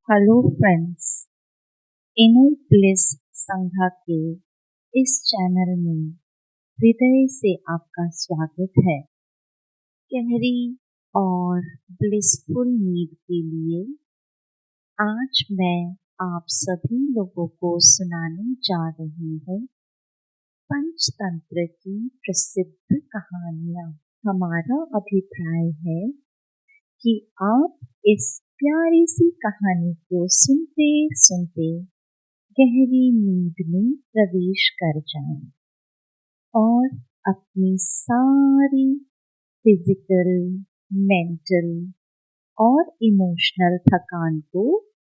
Hello friends, inner bliss संघा के इस चैनल में हृदय से आपका स्वागत है। गहरी और ब्लिसफुल नींद के लिए आज मैं आप सभी लोगों को सुनाने जा रही हूँ पंचतंत्र की प्रसिद्ध कहानियाँ। हमारा अभिप्राय है कि आप इस प्यारी सी कहानी को सुनते सुनते गहरी नींद में प्रवेश कर जाएं और अपनी सारी फिजिकल, मेंटल और इमोशनल थकान को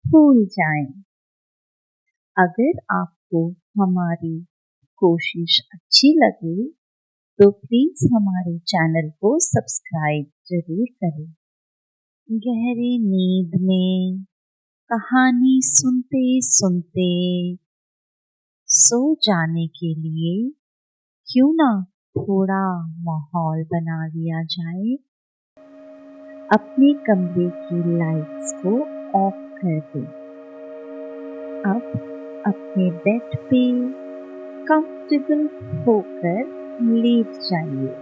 भूल जाएं। अगर आपको हमारी कोशिश अच्छी लगे तो प्लीज हमारे चैनल को सब्सक्राइब जरूर करें। गहरी नींद में कहानी सुनते सुनते सो जाने के लिए क्यों ना थोड़ा माहौल बना लिया जाए। अपने कमरे की लाइट्स को ऑफ कर दें। अब अपने बेड पे कंफर्टेबल होकर लेट जाइए।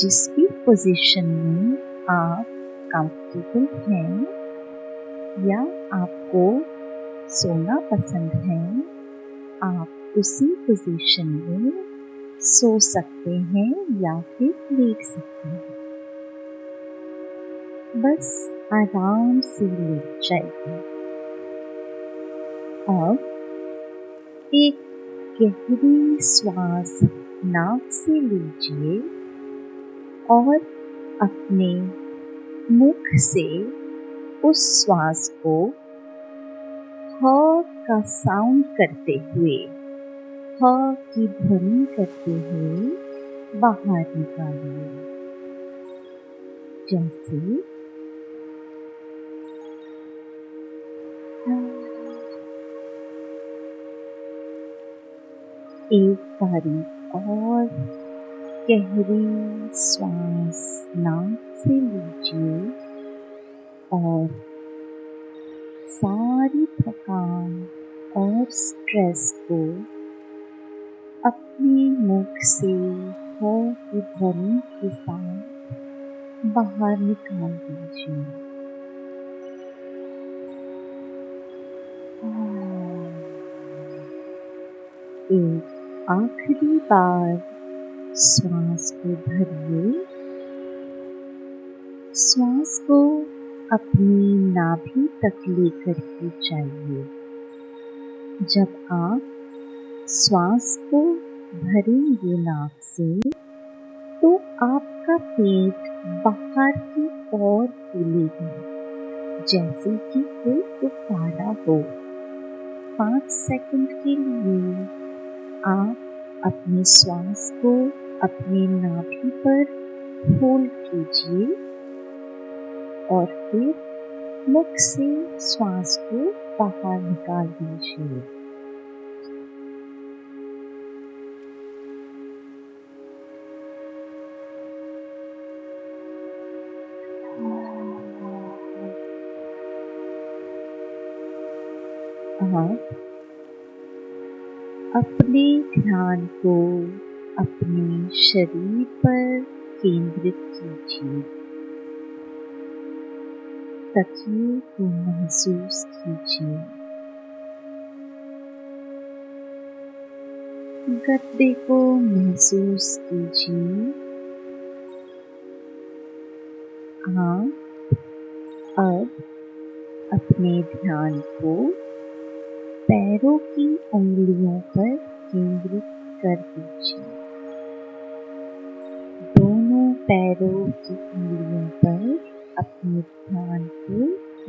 जिस भी पोजीशन में आप कंफर्टेबल हैं या आपको सोना पसंद है, आप उसी पोजीशन में सो सकते हैं या फिर लेट सकते हैं। बस आराम से लेट जाइए। अब एक गहरी श्वास नाक से लीजिए और अपने मुख से उस श्वास को ह का साउंड करते हुए, ह की ध्वनि करते हुए बाहर निकालिए। जैसे एक बारी और गहरी श्वास नाक से लीजिए और सारी थकान और स्ट्रेस को अपने मुख से ह की ध्वनि के साथ बाहर निकाल दीजिए। एक आखिरी बार श्वास को भरिए। श्वास को अपनी नाभि तक लेकर के जाइए। जब आप श्वास को भरेंगे नाक से तो आपका पेट बाहर की ओर फूलेगा जैसे कि कोई गुब्बारा हो। 5 सेकंड के लिए आप अपने श्वास को अपने नाभि पर होल्ड कीजिए और फिर मुख से श्वास को बाहर निकाल दीजिए। आप अपने ध्यान को अपने शरीर पर केंद्रित कीजिए। तकिए को महसूस कीजिए। गद्दे को महसूस कीजिए। आप अब अपने ध्यान को पैरों की उंगलियों पर केंद्रित कर दीजिए। दोनों पैरों की उंगलियों पर अपने ध्यान को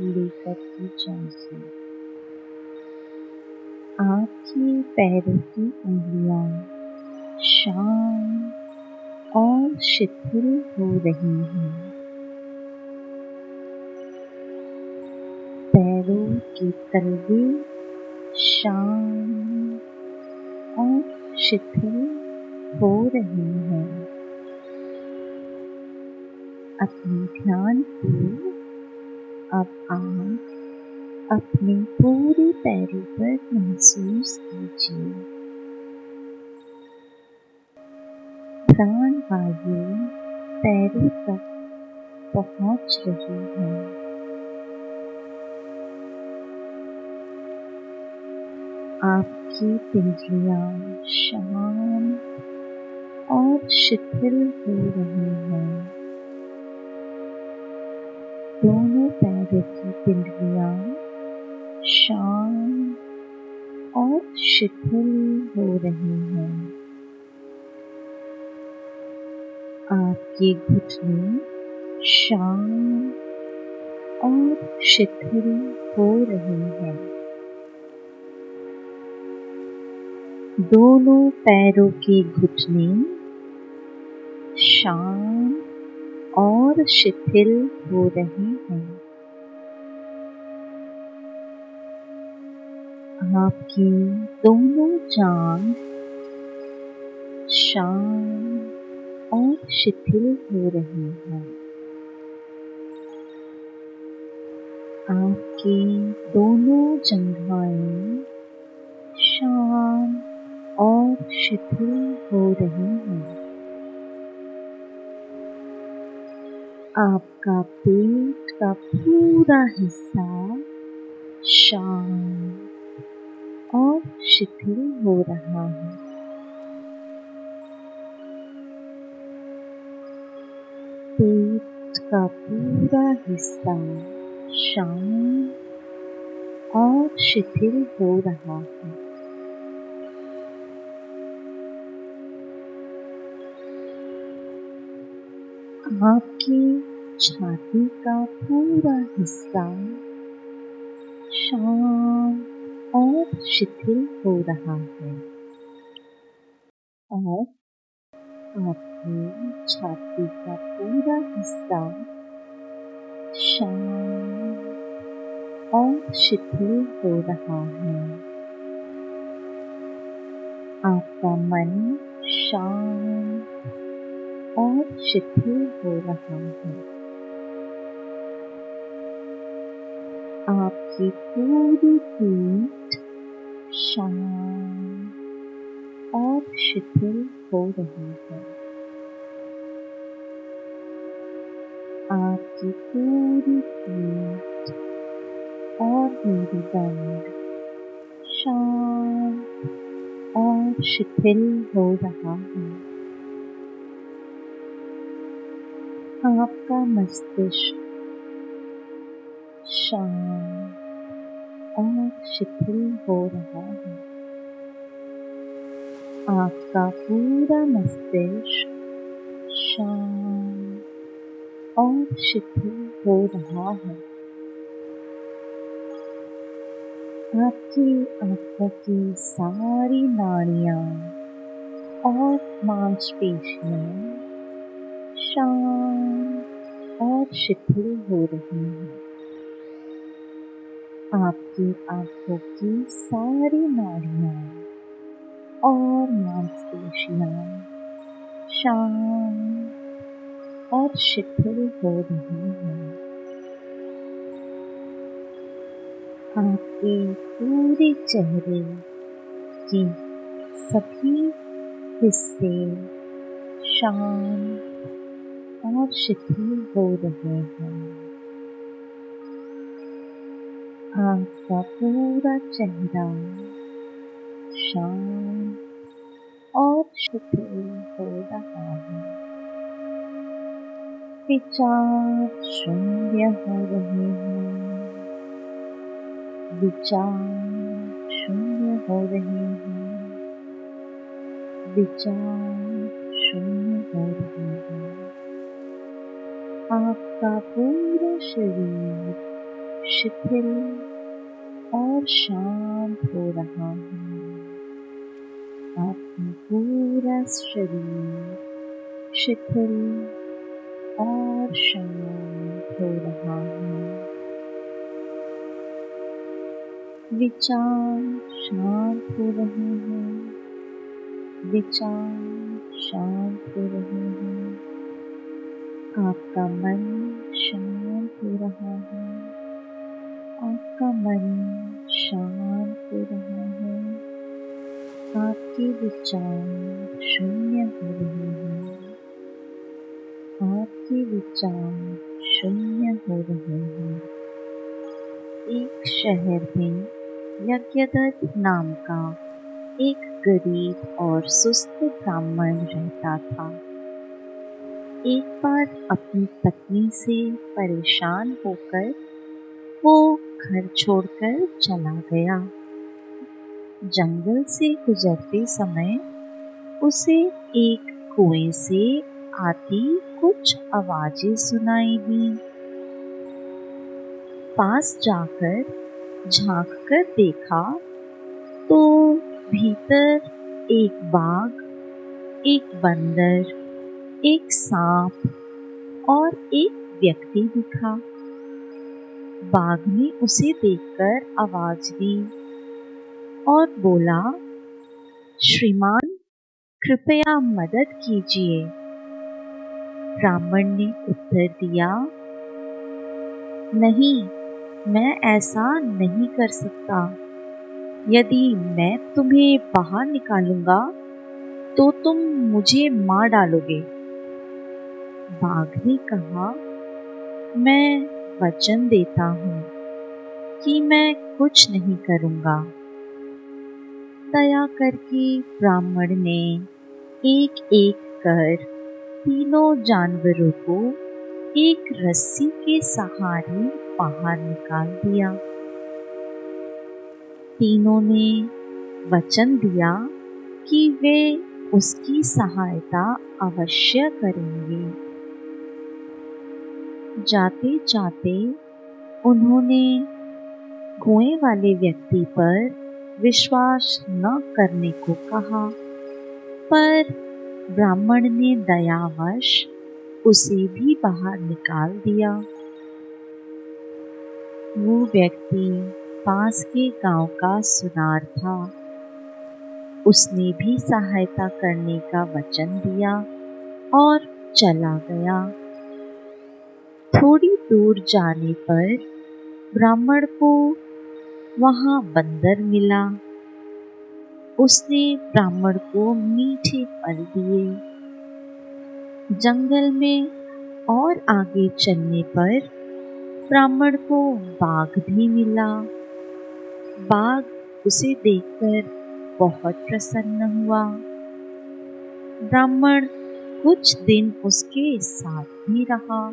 लेकर के जाइए। आपके पैरों की उंगलियां शांत और शिथिल हो रही हैं। पैरों के तलवे शांत और शिथिल हो रहे हैं। अपने ध्यान को आप अपने पूरे पैरों पर महसूस कीजिए। प्राण वायु पैरों तक पहुंच रही है। आपकी पिंडलियां शांत और शिथिल हो रही हैं। दोनों पैरों की पिंडलियां शांत और शिथिल हो रही हैं। आपके घुटने शांत और शिथिल हो रहे हैं। दोनों पैरों के घुटने शांत और शिथिल हो रहे हैं। आपकी दोनों जांघ शांत और शिथिल हो रही हैं। आपकी दोनों जंघाएं शांत और शिथिल हो रही हैं। आपका पेट का पूरा हिस्सा शांत और शिथिल हो रहा है। पेट का पूरा हिस्सा शांत और शिथिल हो रहा है। आपकी छाती का पूरा हिस्सा शांत और शिथिल हो रहा है। और आपकी छाती का पूरा हिस्सा शांत और शिथिल हो रहा है। आपका मन शांत और शिथिल हो रहा है। आपकी पूरी पीठ शांत और शिथिल हो रही है। आपकी पूरी पीठ और मेरुदंड शांत और शिथिल हो रहा है। आपका मस्तिष्क शांत और शिथिल हो रहा है। आपका पूरा मस्तिष्क शांत और शिथिल हो रहा है। आपकी आंखों की सारी नाड़ियां और मांसपेशियां शांत और शिथिल हो रही हैं। आपकी आंखों की सारी नाड़ियां और मांसपेशियां शांत और शिथिल हो रही हैं। आपके पूरे चेहरे के सभी हिस्से शांत और शिथिल हो रहे हैं। आपका पूरा चेहरा शांत और शिथिल हो रहा है। विचार शून्य हो रहे हैं। विचार शून्य हो रहे हैं। विचार शून्य हो रहे हैं। आपका पूरा शरीर शिथिल और शांत हो रहा है। आपका पूरा शरीर शिथिल और शांत हो रहा है। विचार शांत हो रहे हैं। विचार शांत हो रहे हैं। आपका मन शांत हो रहा है। आपका मन शांत हो रहा है, आपके विचार शून्य हो रहे हैं, आपके विचार शून्य हो रहे हैं। एक शहर में यज्ञदत्त नाम का एक गरीब और सुस्त ब्राह्मण रहता था। एक बार अपनी पत्नी से परेशान होकर वो घर छोड़कर चला गया। जंगल से गुजरते समय उसे एक कुएं से आती कुछ आवाजें सुनाई दी। पास जाकर झांककर देखा तो भीतर एक बाघ, एक बंदर, एक सांप और एक व्यक्ति दिखा। बाघ ने उसे देखकर आवाज दी और बोला, श्रीमान, कृपया मदद कीजिए। ब्राह्मण ने उत्तर दिया, नहीं, मैं ऐसा नहीं कर सकता। यदि मैं तुम्हें बाहर निकालूंगा तो तुम मुझे मार डालोगे। बाघ ने कहा, मैं वचन देता हूँ कि मैं कुछ नहीं करूँगा। दया करके ब्राह्मण ने एक एक कर तीनों जानवरों को एक रस्सी के सहारे बाहर निकाल दिया। तीनों ने वचन दिया कि वे उसकी सहायता अवश्य करेंगे। जाते जाते उन्होंने कुएं वाले व्यक्ति पर विश्वास न करने को कहा, पर ब्राह्मण ने दयावश उसे भी बाहर निकाल दिया। वो व्यक्ति पास के गांव का सुनार था। उसने भी सहायता करने का वचन दिया और चला गया। थोड़ी दूर जाने पर ब्राह्मण को वहां बंदर मिला। उसने ब्राह्मण को मीठे फल दिए। जंगल में और आगे चलने पर ब्राह्मण को बाघ भी मिला। बाघ उसे देखकर बहुत प्रसन्न हुआ। ब्राह्मण कुछ दिन उसके साथ भी रहा।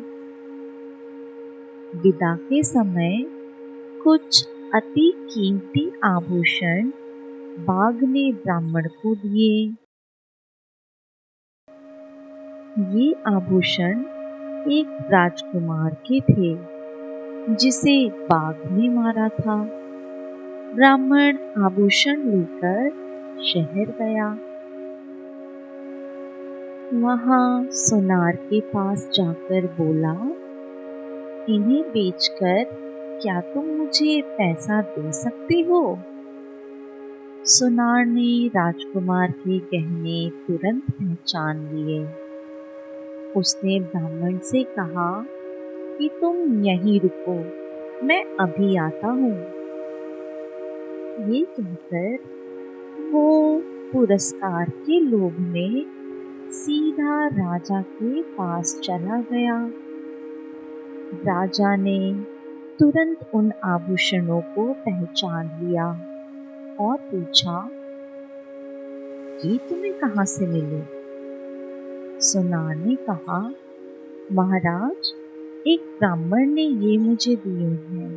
विदा के समय कुछ अति कीमती आभूषण बाघ ने ब्राह्मण को दिए। ये आभूषण एक राजकुमार के थे जिसे बाघ ने मारा था। ब्राह्मण आभूषण लेकर शहर गया। वहां सुनार के पास जाकर बोला, इन्हें बेचकर क्या तुम मुझे पैसा दे सकते हो? सुनार ने राजकुमार के गहने तुरंत पहचान लिए। उसने ब्राह्मण से कहा कि तुम यहीं रुको, मैं अभी आता हूँ। ये कहकर वो पुरस्कार के लोभ में सीधा राजा के पास चला गया। राजा ने तुरंत उन आभूषणों को पहचान लिया और पूछा, ये तुम्हें कहाँ से मिले? सुनार ने कहा, महाराज, एक ब्राह्मण ने ये मुझे दिए हैं।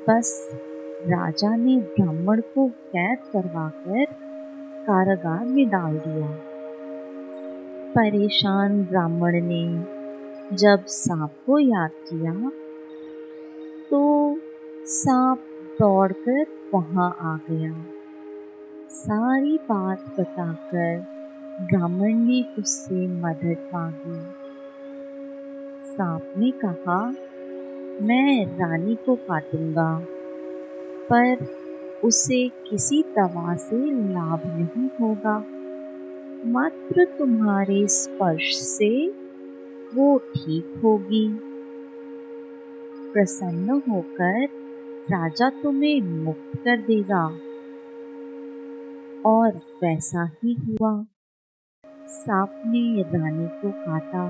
बस राजा ने ब्राह्मण को कैद करवाकर कारागार में डाल दिया। परेशान ब्राह्मण ने जब सांप को याद किया तो सांप दौड़कर वहां आ गया। सारी बात बताकर ब्राह्मण ने उससे मदद मांगी। सांप ने कहा, मैं रानी को काटूंगा, पर उसे किसी दवा से लाभ नहीं होगा। मात्र तुम्हारे स्पर्श से वो ठीक होगी। प्रसन्न होकर राजा तुम्हें मुक्त कर देगा। और वैसा ही हुआ। सांप ने रानी को काटा,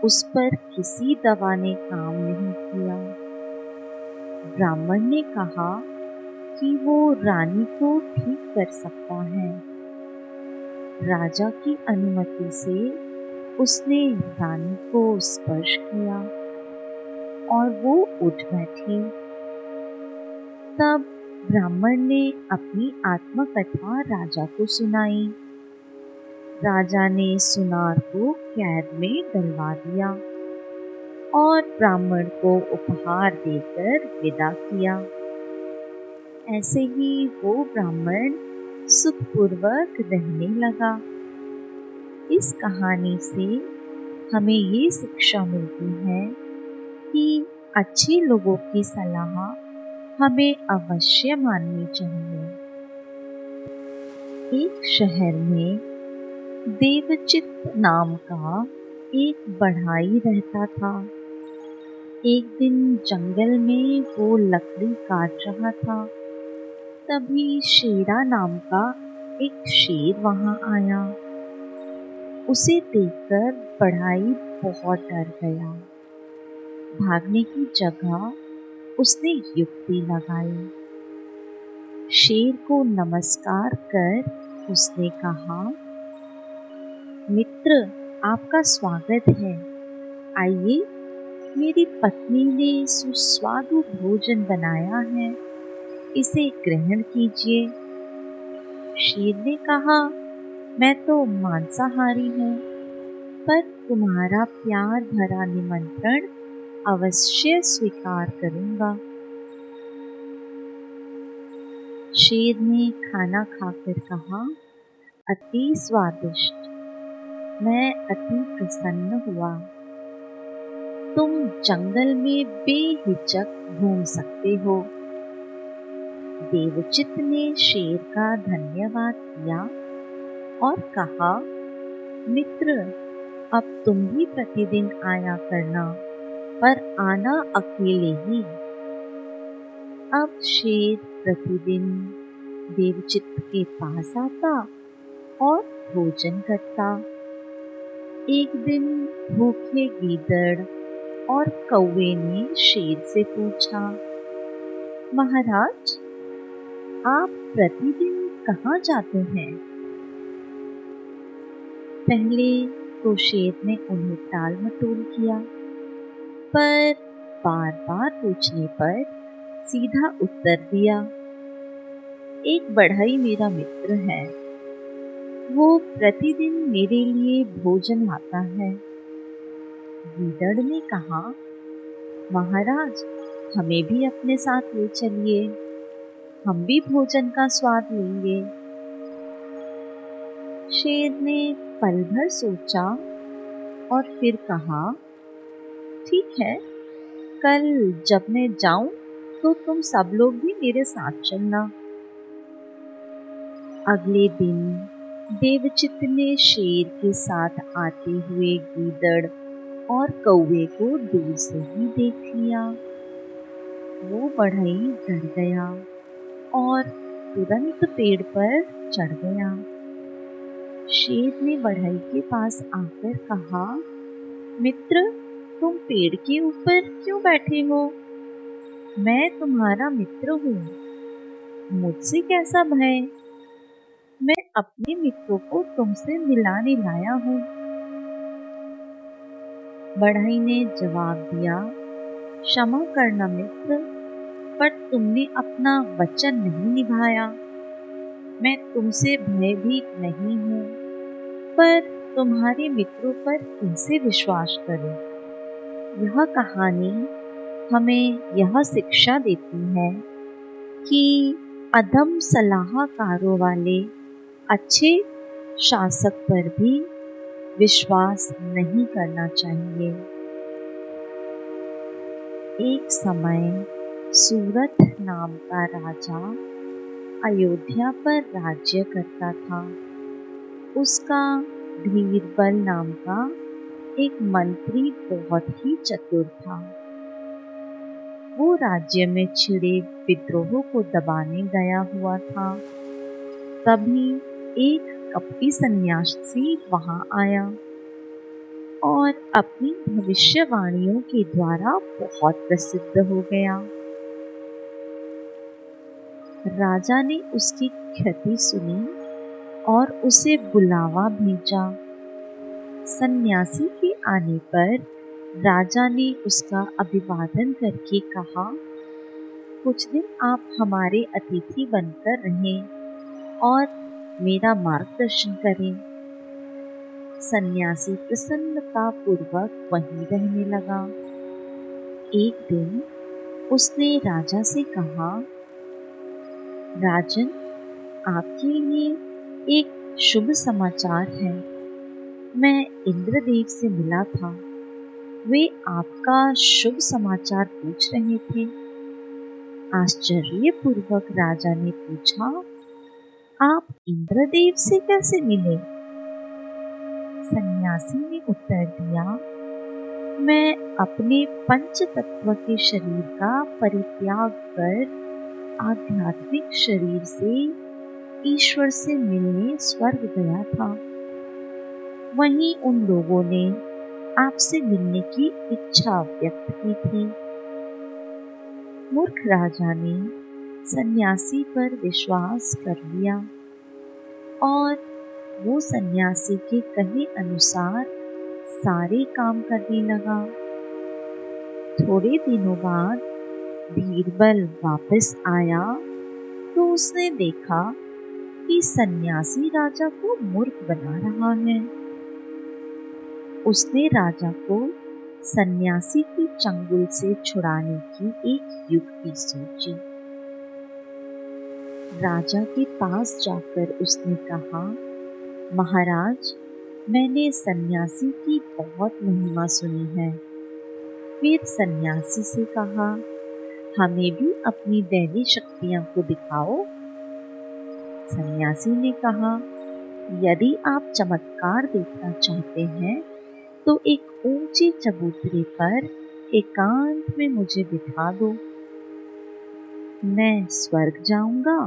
उस पर किसी दवा ने काम नहीं किया। ब्राह्मण ने कहा कि वो रानी को ठीक कर सकता है। राजा की अनुमति से उसने रानी को स्पर्श किया और वो उठ बैठी। तब ब्राह्मण ने अपनी आत्मकथा राजा को सुनाई। राजा ने सुनार को कैद में डलवा दिया और ब्राह्मण को उपहार देकर विदा किया। ऐसे ही वो ब्राह्मण सुखपूर्वक रहने लगा। इस कहानी से हमें ये शिक्षा मिलती है कि अच्छे लोगों की सलाह हमें अवश्य माननी चाहिए। एक शहर में देवचित्त नाम का एक बढ़ाई रहता था। एक दिन जंगल में वो लकड़ी काट रहा था। तभी शेरा नाम का एक शेर वहां आया। उसे देखकर बढ़ाई बहुत डर गया। भागने की जगह उसने युक्ति लगाई। शेर को नमस्कार कर उसने कहा, मित्र, आपका स्वागत है। आइए, मेरी पत्नी ने सुस्वादु भोजन बनाया है, इसे ग्रहण कीजिए। शेर ने कहा, मैं तो मांसाहारी हूँ, पर तुम्हारा प्यार भरा निमंत्रण अवश्य स्वीकार करूंगा। शेर ने खाना खाकर कहा, अति स्वादिष्ट, मैं अति प्रसन्न हुआ। तुम जंगल में बेहिचक घूम सकते हो। देवचित्त ने शेर का धन्यवाद किया और कहा, मित्र, अब तुम भी प्रतिदिन आया करना, पर आना अकेले ही। अब शेर प्रतिदिन देवचित्त के पास आता और भोजन करता। एक दिन भूखे गीदड़ और कौवे ने शेर से पूछा, महाराज, आप प्रतिदिन कहाँ जाते हैं? पहले तो शेर ने उन्हें टाल मटोल किया, पर बार बार पूछने पर सीधा उत्तर दिया, एक बढ़ई मेरा मित्र है, वो प्रतिदिन मेरे लिए भोजन लाता है। गीदड़ ने कहा, महाराज, हमें भी अपने साथ ले चलिए, हम भी भोजन का स्वाद लेंगे। शेर ने पल भर सोचा और फिर कहा, ठीक है, कल जब मैं जाऊं तो तुम सब लोग भी मेरे साथ चलना। अगले दिन देवचित्त ने शेर के साथ आते हुए गीदड़ और कौवे को दूर से ही देख लिया। वो बढ़ई डर गया और तुरंत पेड़ पर चढ़ गया। शेर ने बढ़ई के पास आकर कहा, मित्र, तुम पेड़ के ऊपर क्यों बैठे हो? मैं तुम्हारा मित्र हूँ, मुझसे कैसा भय? मैं अपने मित्रों को तुमसे मिलाने लाया हूँ। बढ़ई ने जवाब दिया, क्षमा करना मित्र, पर तुमने अपना वचन नहीं निभाया। मैं तुमसे भयभीत नहीं हूँ, पर तुम्हारे मित्रों पर कैसे विश्वास करूं? यह कहानी हमें यह शिक्षा देती है कि अधम सलाहकारों वाले अच्छे शासक पर भी विश्वास नहीं करना चाहिए। एक समय सूरत नाम का राजा अयोध्या पर राज्य करता था। उसका बीरबल नाम का एक मंत्री बहुत ही चतुर था। वो राज्य में छिड़े विद्रोह को दबाने गया हुआ था। तभी एक कपटी सन्यासी वहां आया और अपनी भविष्यवाणियों के द्वारा बहुत प्रसिद्ध हो गया। राजा ने उसकी ख्याति सुनी और उसे बुलावा भेजा। सन्यासी के आने पर राजा ने उसका अभिवादन करके कहा, कुछ दिन आप हमारे अतिथि बनकर रहें और मेरा मार्गदर्शन करें। सन्यासी प्रसन्नता पूर्वक वहीं रहने लगा। एक दिन उसने राजा से कहा, राजन, आपके लिए एक शुभ समाचार है। मैं इंद्रदेव से मिला था। वे आपका शुभ समाचार पूछ रहे थे। आश्चर्यपूर्वक राजा ने पूछा, आप इंद्रदेव से कैसे मिले? सन्यासी ने उत्तर दिया, मैं अपने पंच तत्व के शरीर का परित्याग कर आध्यात्मिक शरीर से ईश्वर से मिलने स्वर्ग गया था। वहीं उन लोगों ने आपसे मिलने की इच्छा व्यक्त की थी। मूर्ख राजा ने सन्यासी पर विश्वास कर लिया और वो सन्यासी के कहे अनुसार सारे काम करने लगा। थोड़े दिनों बाद बीरबल वापस आया तो उसने देखा कि सन्यासी राजा को मूर्ख बना रहा है। उसने राजा को सन्यासी की चंगुल से छुड़ाने की एक युक्ति सोची। राजा के पास जाकर उसने कहा, महाराज, मैंने सन्यासी की बहुत महिमा सुनी है। फिर सन्यासी से कहा, हमें भी अपनी दैवी शक्तियां को दिखाओ। सन्यासी ने कहा, यदि आप चमत्कार देखना चाहते हैं तो एक ऊंचे चबूतरे पर एकांत में मुझे बिठा दो। मैं स्वर्ग जाऊंगा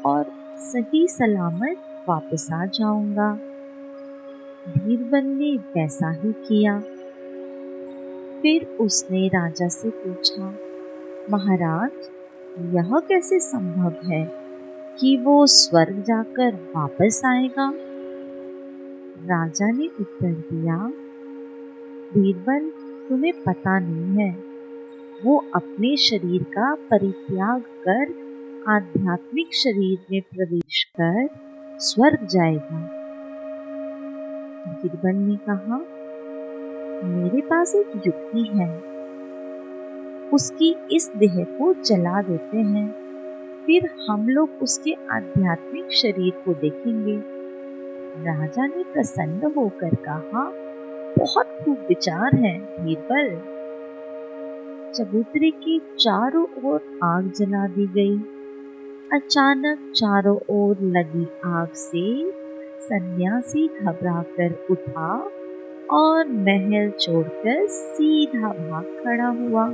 और सही सलामत वापस आ जाऊंगा। बीरबल ने वैसा ही किया। फिर उसने राजा से पूछा, महाराज, यह कैसे संभव है कि वो स्वर्ग जाकर वापस आएगा? राजा ने उत्तर दिया, बीरबल, तुम्हें पता नहीं है, वो अपने शरीर का परित्याग कर आध्यात्मिक शरीर में प्रवेश कर स्वर्ग जाएगा। बीरबल ने कहा, मेरे पास एक युक्ति है। उसकी इस देह को जला देते हैं, फिर हम लोग उसके आध्यात्मिक शरीर को देखेंगे। राजा ने प्रसन्न होकर कहा, बहुत खूब विचार है बीरबल। चबूतरे के चारों ओर आग जला दी गई। अचानक चारों ओर लगी आग से सन्यासी घबराकर उठा और महल छोड़कर सीधा भाग खड़ा हुआ।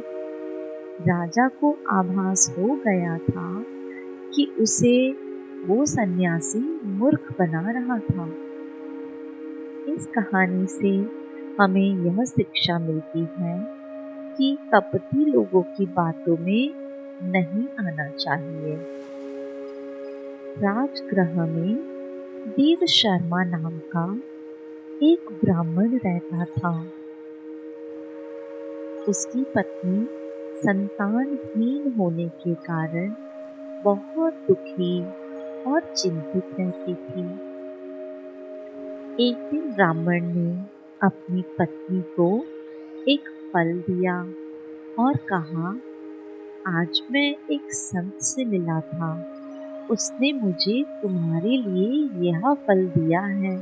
राजा को आभास हो गया था कि उसे वो सन्यासी मूर्ख बना रहा था। इस कहानी से हमें यह शिक्षा मिलती है कि कपटी लोगों की बातों में नहीं आना चाहिए। राजगृह में देव शर्मा नाम का एक ब्राह्मण रहता था। उसकी पत्नी संतानहीन होने के कारण बहुत दुखी और चिंतित रहती थी। एक दिन ब्राह्मण ने अपनी पत्नी को एक फल दिया और कहा, आज मैं एक संत से मिला था। उसने मुझे तुम्हारे लिए यह फल दिया है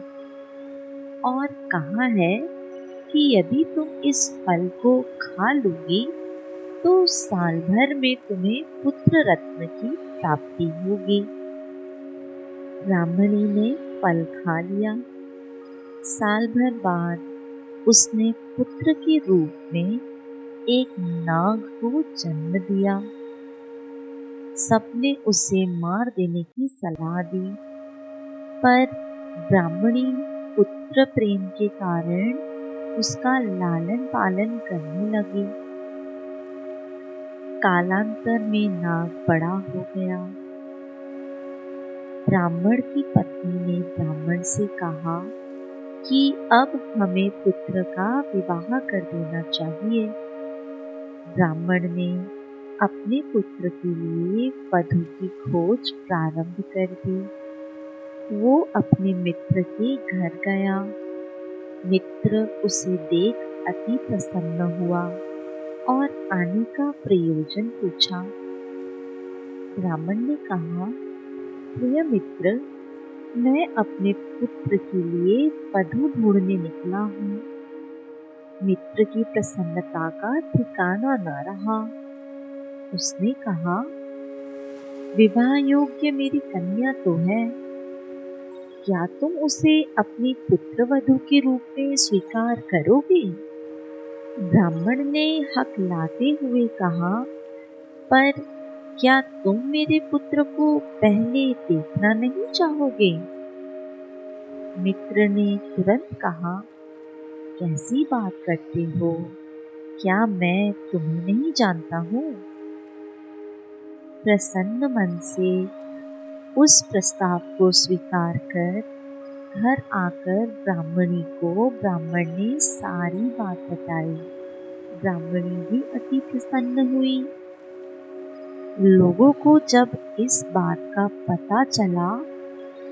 और कहा है कि यदि तुम इस फल को खा लोगी तो साल भर में तुम्हें पुत्र रत्न की प्राप्ति होगी। ब्राह्मणी ने फल खा लिया। साल भर बाद उसने पुत्र के रूप में एक नाग को जन्म दिया। सबने उसे मार देने की सलाह दी, पर ब्राह्मणी पुत्र प्रेम के कारण उसका लालन पालन करने लगी। कालांतर में नाग बड़ा हो गया। ब्राह्मण की पत्नी ने ब्राह्मण से कहा कि अब हमें पुत्र का विवाह कर देना चाहिए। ब्राह्मण ने अपने पुत्र के लिए वधू की खोज प्रारंभ कर दी। वो अपने मित्र के घर गया। मित्र उसे देख अति प्रसन्न हुआ और आने का प्रयोजन पूछा। ब्राह्मण ने कहा, प्रिय मित्र, मैं अपने पुत्र के लिए वधू ढूंढने निकला हूँ। मित्र की प्रसन्नता का ठिकाना न रहा। उसने कहा, विवाह योग्य मेरी कन्या तो है, क्या तुम उसे अपनी पुत्र वधू के रूप में स्वीकार करोगे? ब्राह्मण ने हकलाते हुए कहा, पर क्या तुम मेरे पुत्र को पहले देखना नहीं चाहोगे? मित्र ने तुरंत कहा, कैसी बात करते हो? क्या मैं तुम्हें नहीं जानता हूँ? प्रसन्न मन से उस प्रस्ताव को स्वीकार कर घर आकर ब्राह्मण ने सारी बात बताई। ब्राह्मणी भी अति प्रसन्न हुई। लोगों को जब इस बात का पता चला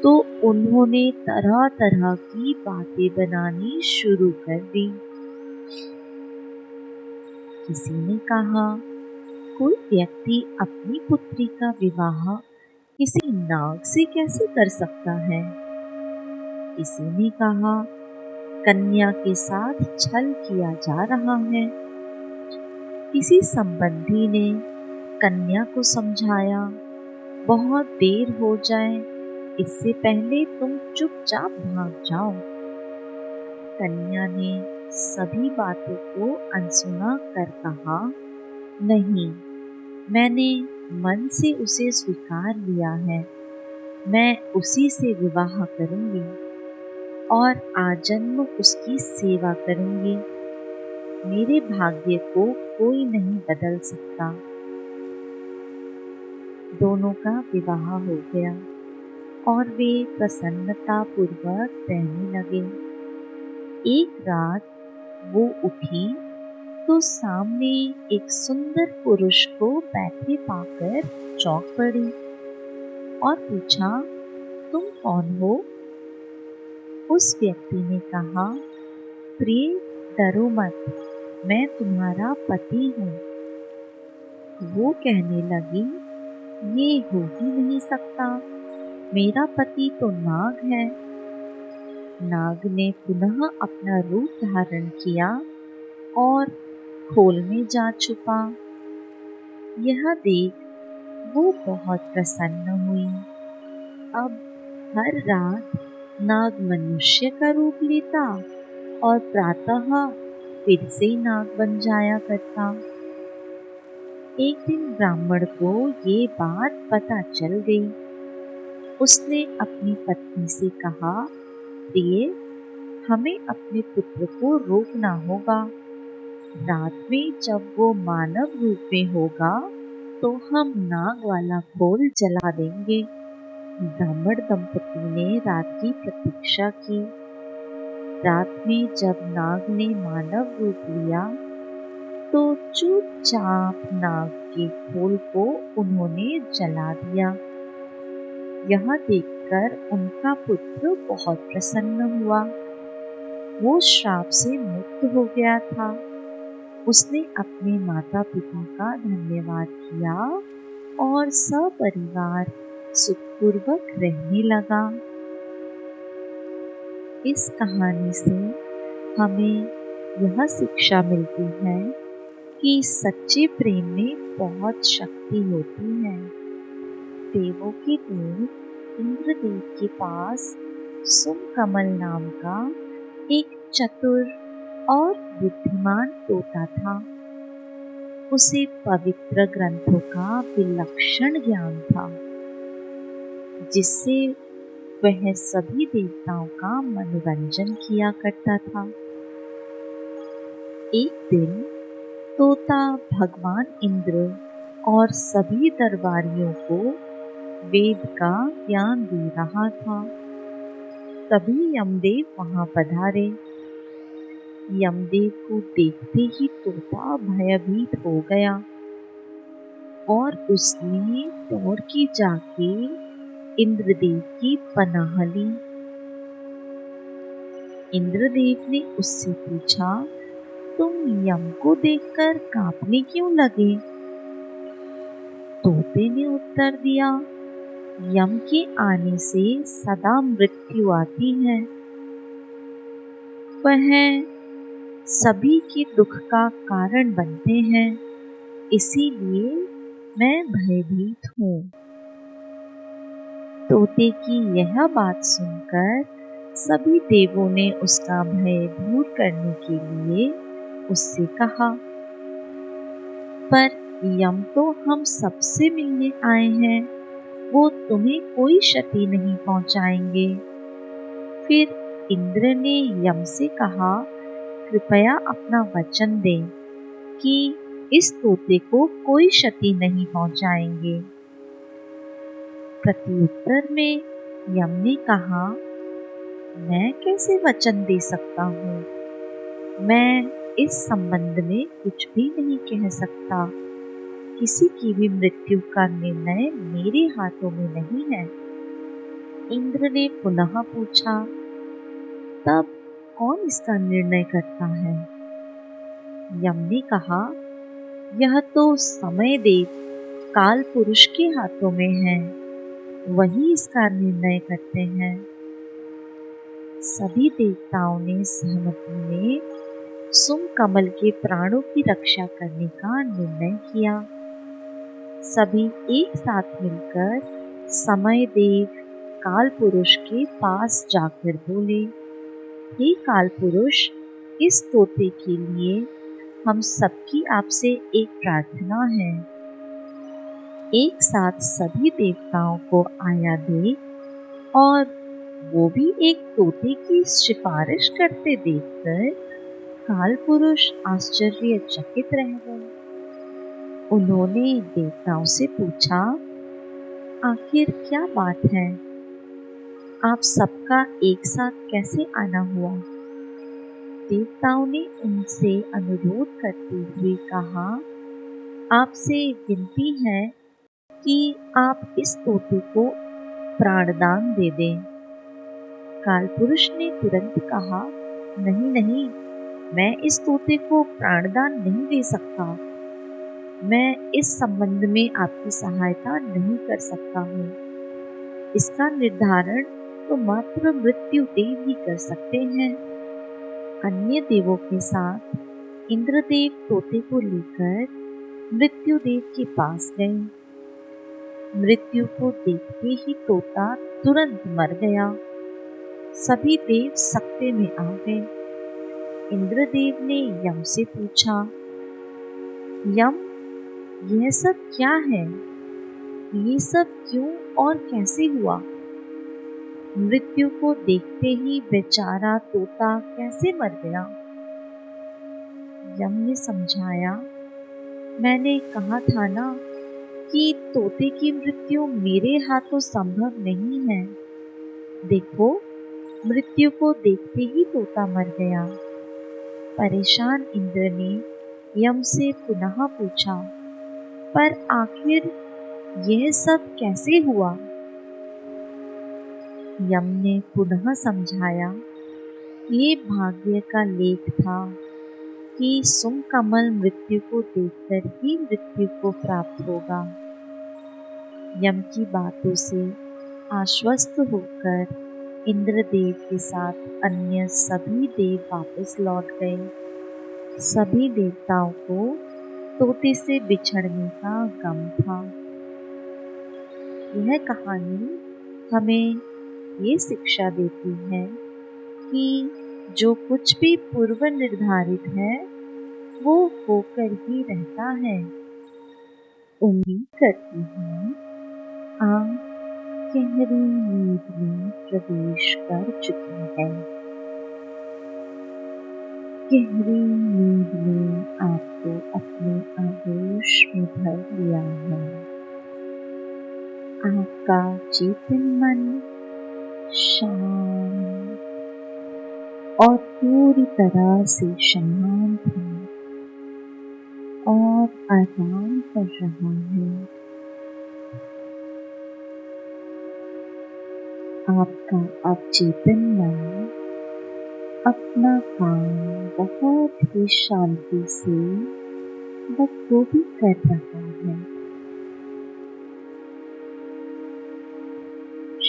तो उन्होंने तरह तरह की बातें बनानी शुरू कर दी। किसी ने कहा, कोई व्यक्ति अपनी पुत्री का विवाह किसी नाग से कैसे कर सकता है? किसी ने कहा, कन्या के साथ छल किया जा रहा है। किसी संबंधी ने कन्या को समझाया, बहुत देर हो जाए, इससे पहले तुम चुपचाप भाग जाओ। कन्या ने सभी बातों को अनसुना कर कहा, नहीं, मैंने मन से उसे स्वीकार लिया है। मैं उसी से विवाह करूंगी और आजन्म उसकी सेवा करूंगी। मेरे भाग्य को कोई नहीं बदल सकता। दोनों का विवाह हो गया और वे प्रसन्नता पूर्वक रहने लगे। एक रात वो उठी तो सामने एक सुंदर पुरुष को बैठे पाकर चौंक पड़ी और पूछा, तुम कौन हो? उस व्यक्ति ने कहा, प्रिय, डरो मत, मैं तुम्हारा पति हूँ। वो कहने लगी, ये हो ही नहीं सकता, मेरा पति तो नाग है। नाग ने पुनः अपना रूप धारण किया और खोल में जा छुपा। यह देख वो बहुत प्रसन्न हुई। अब हर रात नाग मनुष्य का रूप लेता और प्रातः फिर से नाग बन जाया करता। एक दिन ब्राह्मण को ये बात पता चल गई। उसने अपनी पत्नी से कहा, प्रिय, हमें अपने पुत्र को रोकना होगा। रात में जब वो मानव रूप में होगा तो हम नाग वाला खोल जला देंगे। ब्राह्मण दंपति ने रात की प्रतीक्षा की। रात में जब नाग ने मानव रूप लिया तो चुपचाप नाग के खोल को उन्होंने जला दिया। यह देखकर उनका पुत्र बहुत प्रसन्न हुआ। वो श्राप से मुक्त हो गया था। उसने अपने माता पिता का धन्यवाद किया और सपरिवार सुखपूर्वक रहने लगा। इस कहानी से हमें यह शिक्षा मिलती है कि सच्चे प्रेम में बहुत शक्ति होती है। देवों के देव इंद्रदेव के पास सुमकमल नाम का एक चतुर और बुद्धिमान तोता था। उसे पवित्र ग्रंथों का विलक्षण ज्ञान था, जिससे वह सभी देवताओं का मनोरंजन किया करता था। एक दिन तोता भगवान इंद्र और सभी दरबारियों को वेद का ज्ञान दे रहा था। तभी यमदेव वहां पधारे। यमदेव को देखते ही तोता भयभीत हो गया और उसने दौड़ के जाके इंद्रदेव की पनाह ली। इंद्रदेव ने उससे पूछा, तुम यम को देखकर कांपने क्यों लगे? तोते ने उत्तर दिया, यम के आने से सदा मृत्यु आती है। वह सभी के दुख का कारण बनते हैं, इसीलिए मैं भयभीत हूँ। तोते की यह बात सुनकर सभी देवों ने उसका भय दूर करने के लिए उससे कहा, पर यम तो हम सबसे मिलने आए हैं, वो तुम्हें कोई क्षति नहीं पहुंचाएंगे। फिर इंद्र ने यम से कहा, कृपया अपना वचन दें कि इस तोते को कोई क्षति नहीं पहुंचाएंगे। प्रत्युत्तर में यम ने कहा, मैं कैसे वचन दे सकता हूँ? मैं इस संबंध में कुछ भी नहीं कह सकता। किसी की भी मृत्यु का निर्णय मेरे हाथों में नहीं है। इंद्र ने पुनः पूछा, तब कौन इसका निर्णय करता है? यम ने कहा, यह तो समय देव काल पुरुष के हाथों में है, वही इसका निर्णय करते हैं। सभी देवताओं ने सहमति में सुम कमल के प्राणों की रक्षा करने का निर्णय किया। सभी एक साथ मिलकर समय देव काल पुरुष के पास जाकर बोले, हे काल पुरुष, इस तोते के लिए हम सबकी आपसे एक प्रार्थना है। एक साथ सभी देवताओं को आया दे और वो भी एक तोते की सिफारिश करते देखकर काल पुरुष आश्चर्यचकित रह गए। उन्होंने देवताओं से पूछा, आखिर क्या बात है? आप सबका एक साथ कैसे आना हुआ? देवताओं ने उनसे अनुरोध करते हुए कहा, आपसे विनती है कि आप इस तोते को प्राणदान दे दें। काल पुरुष ने तुरंत कहा, नहीं नहीं, मैं इस तोते को प्राणदान नहीं दे सकता। मैं इस संबंध में आपकी सहायता नहीं कर सकता हूँ। इसका निर्धारण तो मात्र मृत्यु देव ही कर सकते हैं। अन्य देवों के साथ इंद्रदेव तोते को लेकर मृत्यु देव के पास गए। मृत्यु को देखते ही तोता तुरंत मर गया। सभी देव सकते में आ गए। इंद्रदेव ने यम से पूछा, यम, यह सब क्या है? ये सब क्यों और कैसे हुआ? मृत्यु को देखते ही बेचारा तोता कैसे मर गया? यम ने समझाया, मैंने कहा था ना कि तोते की मृत्यु मेरे हाथों संभव नहीं है। देखो, मृत्यु को देखते ही तोता मर गया। परेशान इंद्र ने यम से पुनः पूछा, पर आखिर यह सब कैसे हुआ? यम ने पुनः समझाया, ये भाग्य का लेख था कि सुम कमल मृत्यु को देखकर ही मृत्यु को प्राप्त होगा। यम की बातों से आश्वस्त होकर इंद्रदेव के साथ अन्य सभी देव वापस लौट गए। सभी देवताओं को तोते से बिछड़ने का गम था। यह कहानी हमें ये शिक्षा देती है कि जो कुछ भी पूर्व निर्धारित है वो होकर ही रहता है। उम्मीद करती हूँ आप गहरी नींद में प्रवेश कर चुकी है। गहरी नींद ने आपको अपने आगोश में भर लिया है। आपका चेतन मन शांत और पूरी तरह से शांत है और आराम कर रहा है। आपका अवचेतन मन अपना काम बहुत ही शांति से बखूबी कर रहा है।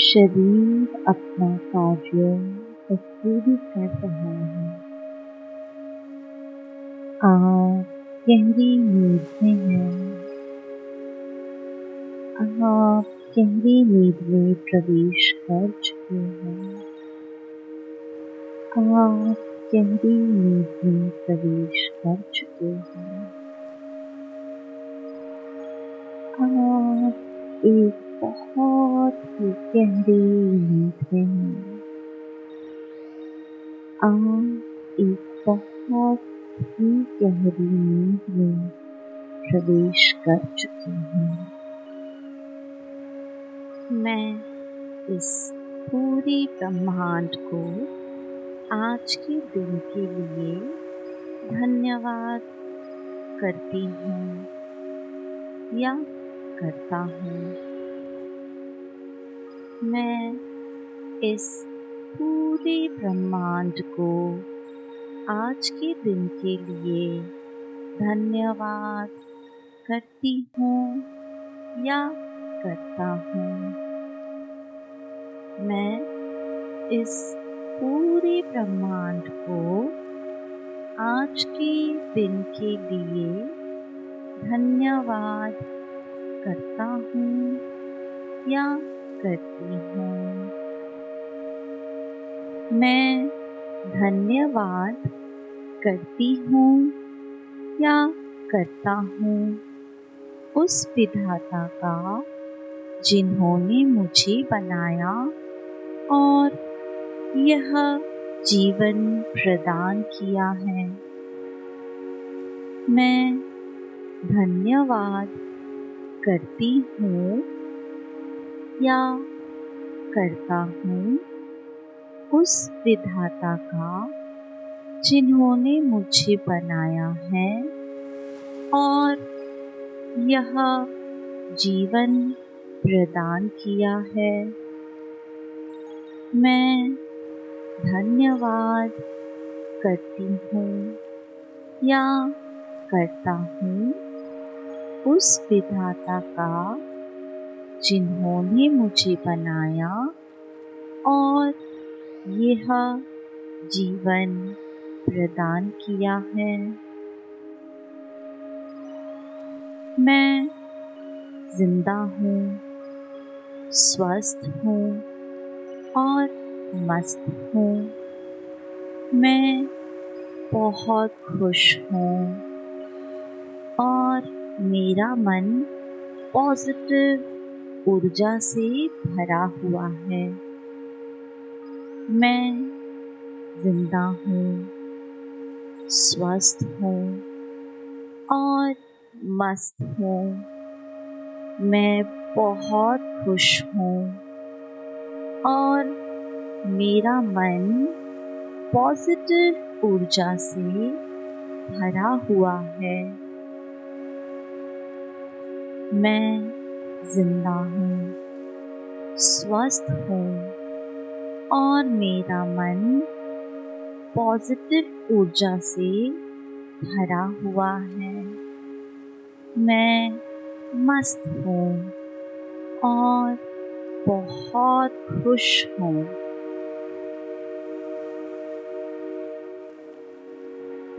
शरीर अपना कार्य बखूबी कर रहा है। आप गहरी नींद में हैं। आप गहरी नींद में प्रवेश कर चुके हैं। आप गहरी नींद में प्रवेश कर चुके हैं। आप एक बहुत ही गहरी नींद में हैं। आप एक बहुत ही गहरी नींद में प्रवेश कर चुके हैं। मैं इस पूरे ब्रह्मांड को आज के दिन के लिए धन्यवाद करती हूँ या करता हूँ। मैं इस पूरे ब्रह्मांड को आज के दिन के लिए धन्यवाद करती हूँ या करता हूँ। मैं इस पूरे ब्रह्मांड को आज के दिन के लिए धन्यवाद करता हूँ या करती हूँ। मैं धन्यवाद करती हूँ या करता हूँ उस विधाता का जिन्होंने मुझे बनाया और यह जीवन प्रदान किया है। मैं धन्यवाद करती हूँ या करता हूँ उस विधाता का जिन्होंने मुझे बनाया है और यह जीवन प्रदान किया है। मैं धन्यवाद करती हूँ या करता हूँ उस विधाता का जिन्होंने मुझे बनाया और यह जीवन प्रदान किया है। मैं जिंदा हूँ, स्वस्थ हूँ और मस्त हूँ। मैं बहुत खुश हूँ और मेरा मन पॉजिटिव ऊर्जा से भरा हुआ है। मैं जिंदा हूँ, स्वस्थ हूँ और मस्त हूँ। मैं बहुत खुश हूँ और मेरा मन पॉजिटिव ऊर्जा से भरा हुआ है। मैं जिंदा हूँ, स्वस्थ हूँ और मेरा मन पॉजिटिव ऊर्जा से भरा हुआ है। मैं मस्त हूँ और बहुत खुश हूँ।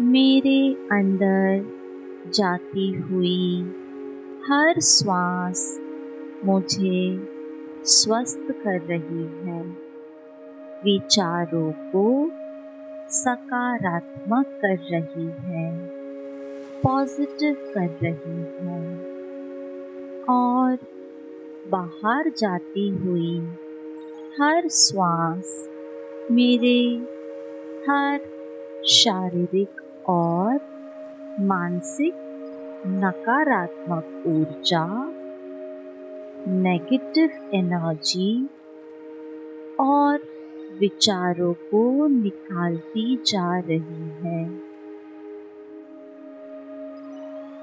मेरे अंदर जाती हुई हर श्वास मुझे स्वस्थ कर रही है, विचारों को सकारात्मक कर रही है। पॉजिटिव कर रही हूँ और बाहर जाती हुई हर श्वास मेरे हर शारीरिक और मानसिक नकारात्मक ऊर्जा, नेगेटिव एनर्जी और विचारों को निकालती जा रही है।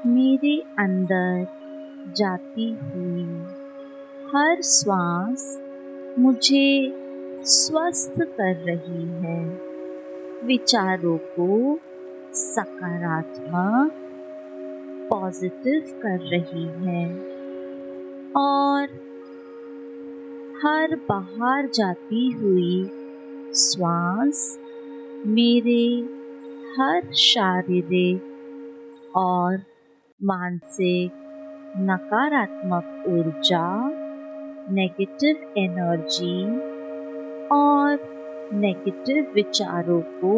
मेरे अंदर जाती हुई हर श्वास मुझे स्वस्थ कर रही है, विचारों को सकारात्मक पॉजिटिव कर रही है और हर बाहर जाती हुई श्वास मेरे हर शारीरिक और मानसिक नकारात्मक ऊर्जा, नेगेटिव एनर्जी और नेगेटिव विचारों को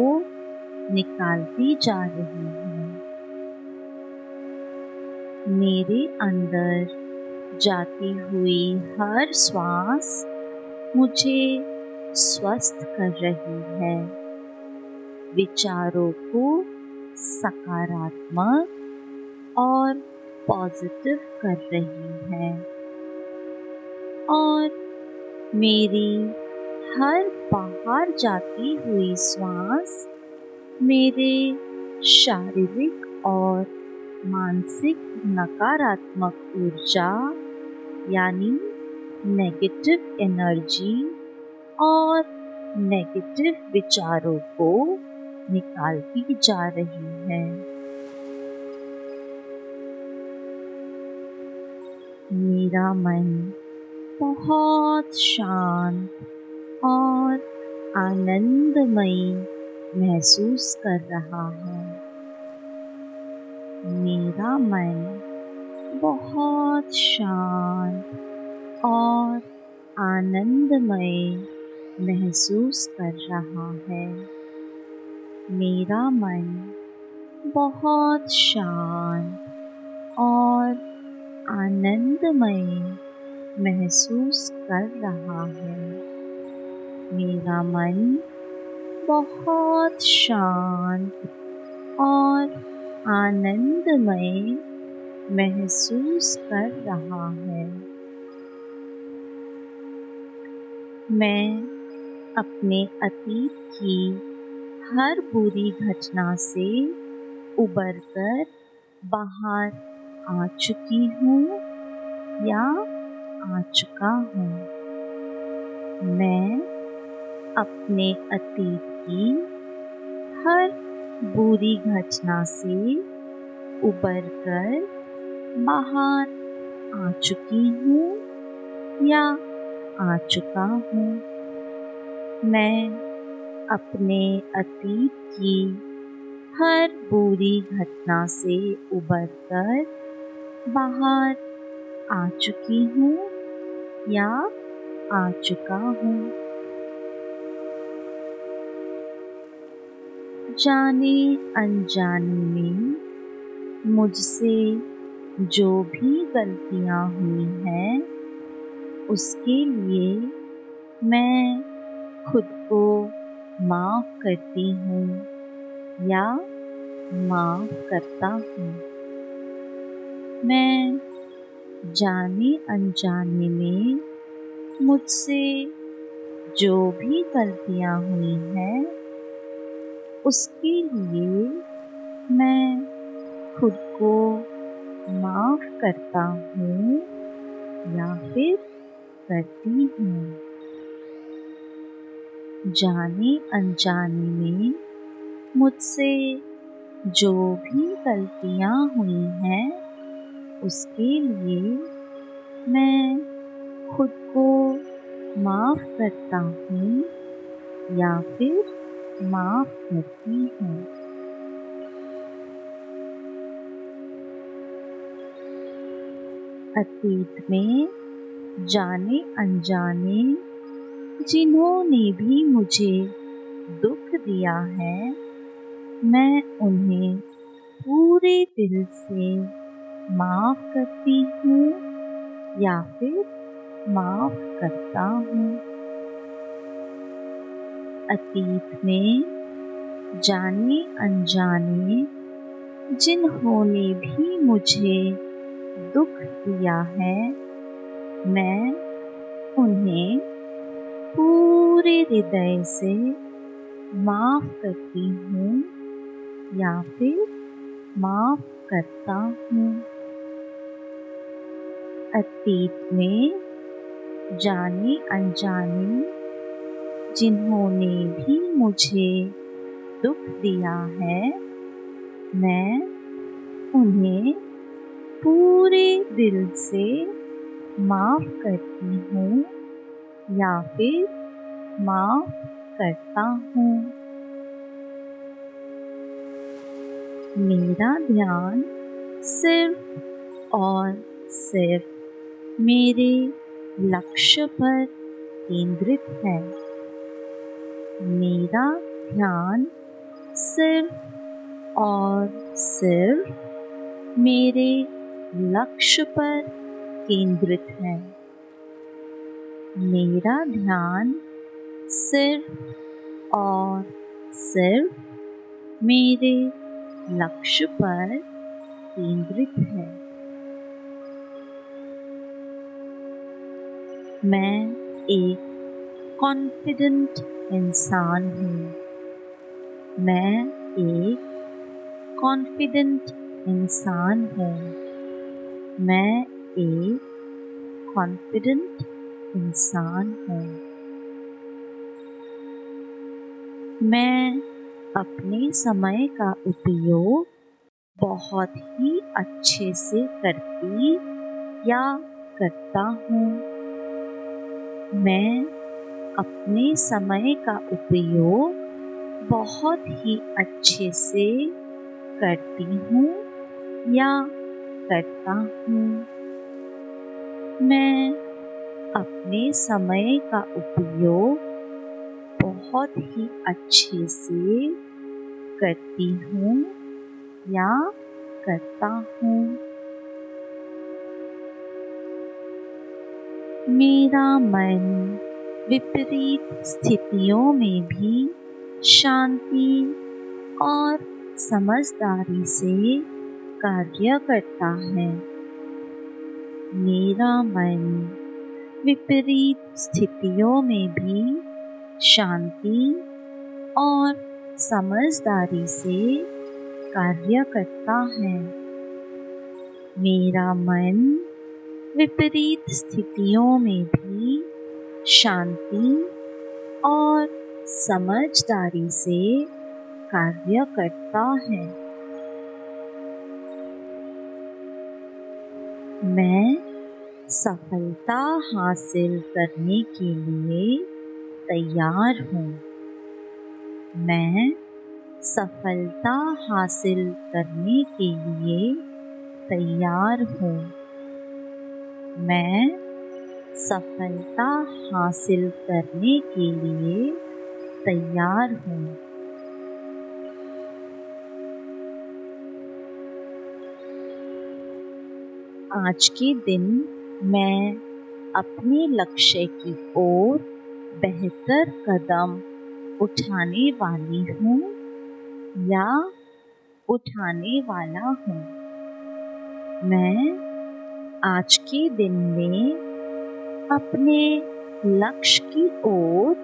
निकालती जा रही है। मेरे अंदर जाती हुई हर श्वास मुझे स्वस्थ कर रही है, विचारों को सकारात्मक और पॉजिटिव कर रही है और मेरी हर बाहर जाती हुई श्वास मेरे शारीरिक और मानसिक नकारात्मक ऊर्जा यानी नेगेटिव एनर्जी और नेगेटिव विचारों को निकालती जा रही है। मेरा मन बहुत शांत और आनंदमयी महसूस कर रहा है। मेरा मन बहुत शांत और आनंदमय महसूस कर रहा है। मेरा मन बहुत शांत और आनंदमय महसूस कर रहा है। मेरा मन बहुत शांत और आनंदमय महसूस कर रहा है। मैं अपने अतीत की हर बुरी घटना से उबरकर बाहर आ चुकी हूँ या आ चुका हूँ। मैं अपने अतीत की हर बुरी घटना से उबरकर बाहर आ चुकी हूँ या आ चुका हूँ। मैं अपने अतीत की हर बुरी घटना से उबरकर बाहर आ चुकी हूँ या आ चुका हूँ। जाने अनजाने में मुझसे जो भी गलतियाँ हुई हैं उसके लिए मैं खुद को माफ़ करती हूँ या माफ़ करता हूँ। मैं जाने अनजाने में मुझसे जो भी गलतियाँ हुई हैं उसके लिए मैं खुद को माफ़ करता हूँ या फिर करती हूँ। जाने अनजाने में मुझसे जो भी गलतियाँ हुई हैं उसके लिए मैं खुद को माफ़ करता हूँ या फिर माफ़ करती हूँ। अतीत में जाने अनजाने जिन्होंने भी मुझे दुख दिया है मैं उन्हें पूरे दिल से माफ करती हूँ या फिर माफ करता हूँ। अतीत में जाने अनजाने जिन्होंने भी मुझे दुख दिया है, मैं उन्हें पूरे हृदय से माफ करती हूँ या फिर माफ करता हूँ। अतीत में जाने अनजाने जिन्होंने भी मुझे दुख दिया है, मैं उन्हें पूरे दिल से माफ करती हूँ या फिर माफ करता हूँ। मेरा ध्यान सिर्फ और सिर्फ मेरे लक्ष्य पर केंद्रित है। मेरा ध्यान सिर्फ और सिर्फ मेरे लक्ष्य पर केंद्रित है। मेरा ध्यान सिर्फ और सिर्फ मेरे लक्ष्य पर केंद्रित है। मैं एक कॉन्फिडेंट इंसान हूँ। मैं एक कॉन्फिडेंट इंसान हूँ। मैं एक कॉन्फिडेंट इंसान हूँ। मैं अपने समय का उपयोग बहुत ही अच्छे से करती या करता हूँ। मैं अपने समय का उपयोग बहुत ही अच्छे से करती हूँ या करता हूँ। मैं अपने समय का उपयोग बहुत ही अच्छे से करती हूँ या करता हूँ। मेरा मन विपरीत स्थितियों में भी शांति और समझदारी से कार्य करता है। मेरा मन विपरीत स्थितियों में भी शांति और समझदारी से कार्य करता है। मेरा मन विपरीत स्थितियों में भी शांति और समझदारी से कार्य करता है। मैं सफलता हासिल करने के लिए तैयार हूँ। मैं सफलता हासिल करने के लिए तैयार हूँ। मैं सफलता हासिल करने के लिए तैयार हूँ। आज के दिन मैं अपने लक्ष्य की ओर बेहतर कदम उठाने वाली हूँ या उठाने वाला हूँ। मैं आज के दिन में अपने लक्ष्य की ओर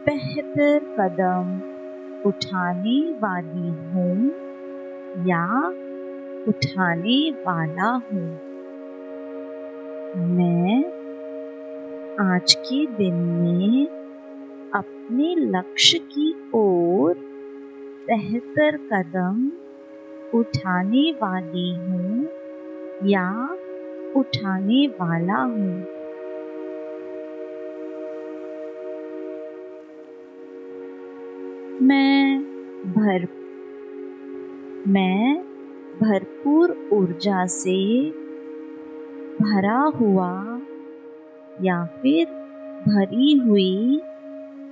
बेहतर कदम उठाने वाली हूँ या उठाने वाला हूँ। मैं आज के दिन में अपने लक्ष्य की ओर बेहतर कदम उठाने वाली हूँ या उठाने वाला हूँ। मैं भरपूर ऊर्जा से भरा हुआ या फिर भरी हुई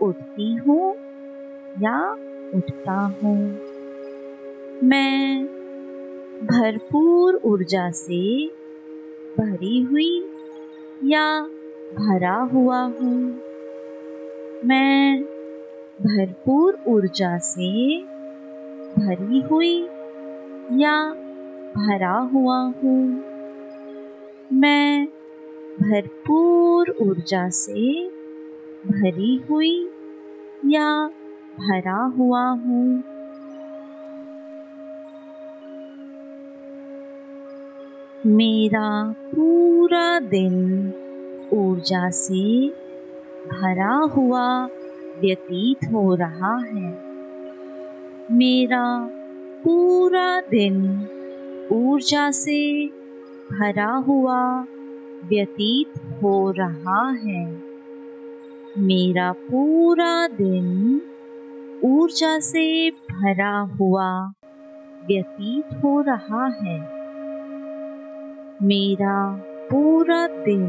उठती हूँ या उठता हूँ। मैं भरपूर ऊर्जा से भरी हुई या भरा हुआ हूँ। मैं भरपूर ऊर्जा से भरी हुई या भरा हुआ हूँ। मैं भरपूर ऊर्जा से भरी हुई या भरा हुआ हूँ। मेरा पूरा दिन ऊर्जा से भरा हुआ व्यतीत हो रहा है। मेरा पूरा दिन ऊर्जा से भरा हुआ व्यतीत हो रहा है। मेरा पूरा दिन ऊर्जा से भरा हुआ व्यतीत हो रहा है। मेरा पूरा दिन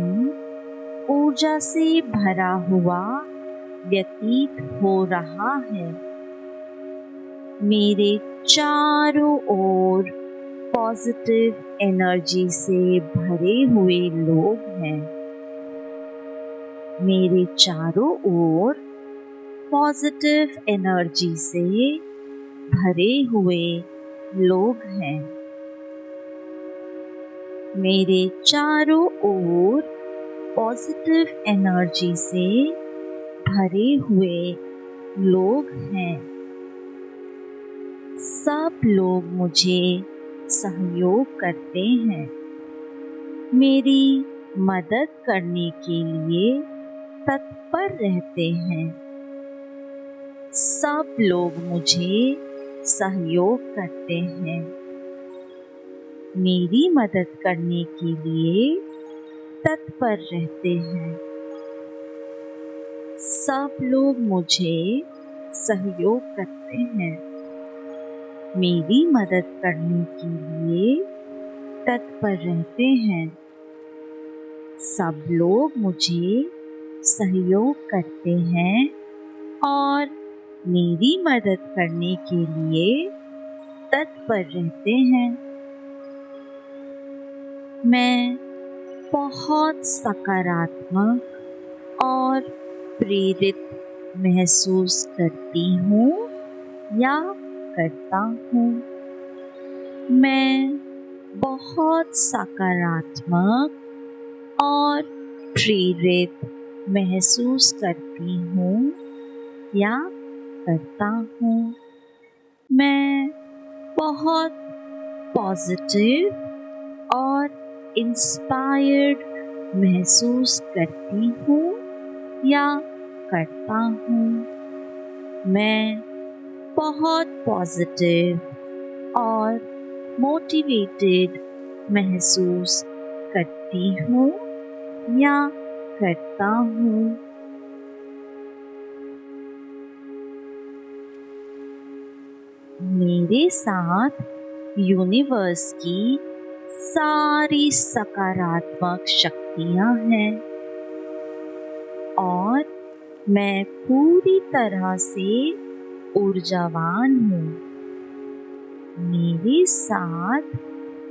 ऊर्जा से भरा हुआ व्यतीत हो रहा है। मेरे चारों ओर पॉजिटिव एनर्जी से भरे हुए लोग हैं। मेरे चारों ओर पॉजिटिव एनर्जी से भरे हुए लोग हैं। मेरे चारों ओर पॉजिटिव एनर्जी से भरे हुए लोग हैं। सब लोग मुझे सहयोग करते हैं। मेरी मदद करने के लिए तत्पर रहते हैं। सब लोग मुझे सहयोग करते हैं। मेरी मदद करने के लिए तत्पर रहते हैं। सब लोग मुझे सहयोग करते हैं। मेरी मदद करने के लिए तत्पर रहते हैं। सब लोग मुझे सहयोग करते हैं और मेरी मदद करने के लिए तत्पर रहते हैं। मैं बहुत सकारात्मक और प्रेरित महसूस करती हूँ या करता हूँ। मैं बहुत सकारात्मक और प्रेरित महसूस करती हूँ या करता हूँ। मैं बहुत पॉजिटिव और इंस्पायर्ड महसूस करती हूँ या करता हूँ। मैं बहुत पॉजिटिव और मोटिवेटेड महसूस करती हूँ या करता हूँ। मेरे साथ यूनिवर्स की सारी सकारात्मक शक्तियाँ हैं और मैं पूरी तरह से ऊर्जावान हूँ। मेरे साथ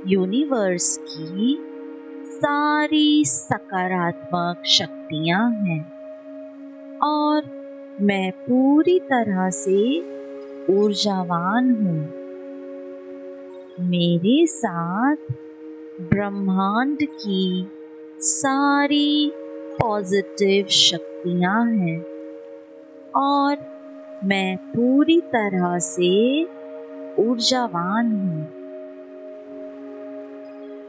यूनिवर्स की सारी सकारात्मक शक्तियाँ हैं और मैं पूरी तरह से ऊर्जावान हूँ। मेरे साथ ब्रह्मांड की सारी पॉजिटिव शक्तियाँ हैं और मैं पूरी तरह से ऊर्जावान हूँ।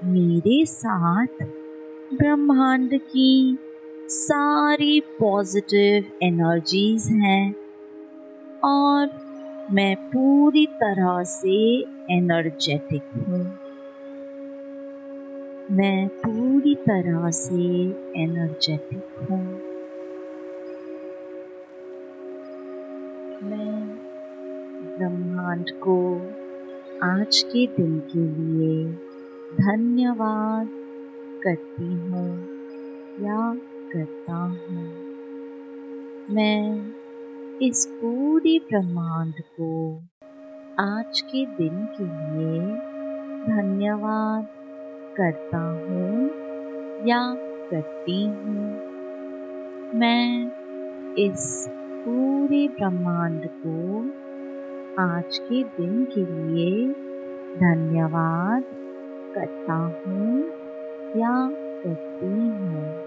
मेरे साथ ब्रह्मांड की सारी पॉजिटिव एनर्जीज हैं और मैं पूरी तरह से एनर्जेटिक हूँ। मैं पूरी तरह से एनर्जेटिक हूँ। मैं ब्रह्मांड को आज के दिन के लिए धन्यवाद करती हूँ या करता हूँ। मैं इस पूरे ब्रह्मांड को आज के दिन के लिए धन्यवाद करता हूँ या करती हूँ। मैं इस पूरे ब्रह्मांड को आज के दिन के लिए धन्यवाद करता हूँ या करती हूँ।